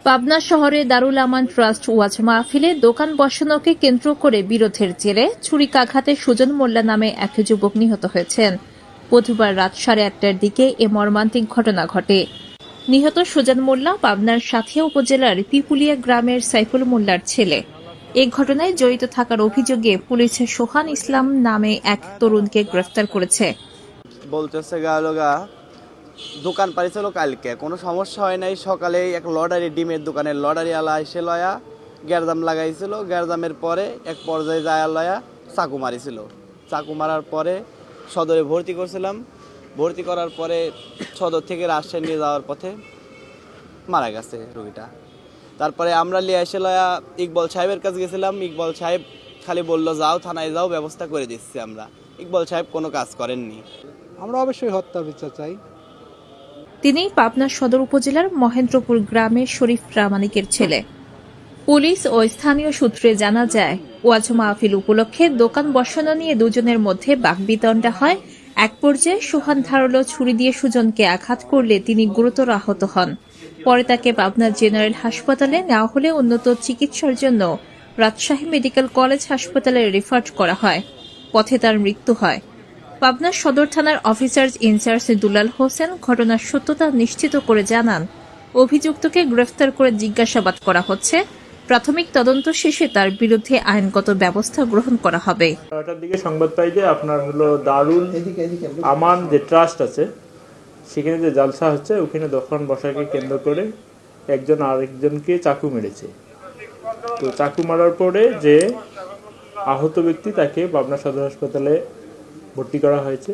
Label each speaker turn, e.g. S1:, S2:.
S1: পাবনা শহরে দারুল আমান ট্রাস্ট ওয়াজ মাহফিলে দোকান বসানোকে কেন্দ্র করে বিরোধের জেরে ছুরিকাঘাতে সুজন মোল্লা নামে এক যুবক নিহত হয়েছেন। বুধবার রাত 1:30টার দিকে এ মর্মান্তিক ঘটনা ঘটে। নিহত সুজন মোল্লা পাবনার সাঁথিয়া উপজেলার পিপুলিয়া গ্রামের সাইফুল মোল্লার ছেলে। এ ঘটনায় জড়িত থাকার অভিযোগে পুলিশ সোহান ইসলাম নামে এক তরুণকে গ্রেফতার করেছে।
S2: বলতেছে গালগা দোকান পাইছিল কালকে, কোনো সমস্যা হয় নাই। সকালে এক লটারি ডিমের দোকানের লটারি আলা এসে লয়া গ্যারদাম লাগাইছিল। গ্যারদামের পরে এক পর্যায়ে যায় লয়া চাকু মারিছিল। চাকু মারার পরে সদরে ভর্তি করছিলাম। ভর্তি করার পরে সদর থেকে রাজশাহী নিয়ে যাওয়ার পথে মারা গেছে রোগীটা। তারপরে আমরা লিয়ে এসে লয়া ইকবল সাহেবের কাছে গেছিলাম। ইকবল সাহেব খালি বললো যাও থানায় যাও, ব্যবস্থা করে দিচ্ছি আমরা। ইকবল সাহেব কোনো কাজ করেননি।
S3: আমরা অবশ্যই হত্যা বিচার চাই।
S1: তিনি পাবনা সদর উপজেলার মহেন্দ্রপুর গ্রামের শরীফ প্রামাণিকের ছেলে। পুলিশ ও স্থানীয় সূত্রে জানা যায়, ওয়াজ মাহফিল উপলক্ষে দোকান বসানো নিয়ে দুজনের মধ্যে বাকবিতণ্ডা হয়। এক পর্যায়ে সোহান ধারালো ছুরি দিয়ে সুজনকে আঘাত করলে তিনি গুরুতর আহত হন। পরে তাকে পাবনা জেনারেল হাসপাতালে নেওয়া হলে উন্নত চিকিৎসার জন্য রাজশাহী মেডিকেল কলেজ হাসপাতালে রেফার করা হয়। পথে তার মৃত্যু হয়। পাবনা সদর থানার অফিসার ইনচার্জ দুলাল হোসেন ঘটনার সত্যতা নিশ্চিত করে জানান, অভিযুক্তকে গ্রেফতার করে জিজ্ঞাসাবাদ করা হচ্ছে। প্রাথমিক তদন্ত শেষে তার বিরুদ্ধে আইনগত ব্যবস্থা গ্রহণ করা হবে।
S4: এটার দিকে সংবাদ পাই যে আপনার হলো দারুল আমান যে ট্রাস্ট আছে সেখানে যে জালসা হচ্ছে, ওখানে দোকান বসাকে কেন্দ্র করে একজন আরেকজনকে চাকু মেরেছে। তো চাকু মারার পরে যে আহত ব্যক্তি তাকে পাবনা সদর হাসপাতালে ভর্তি করা হয়েছে।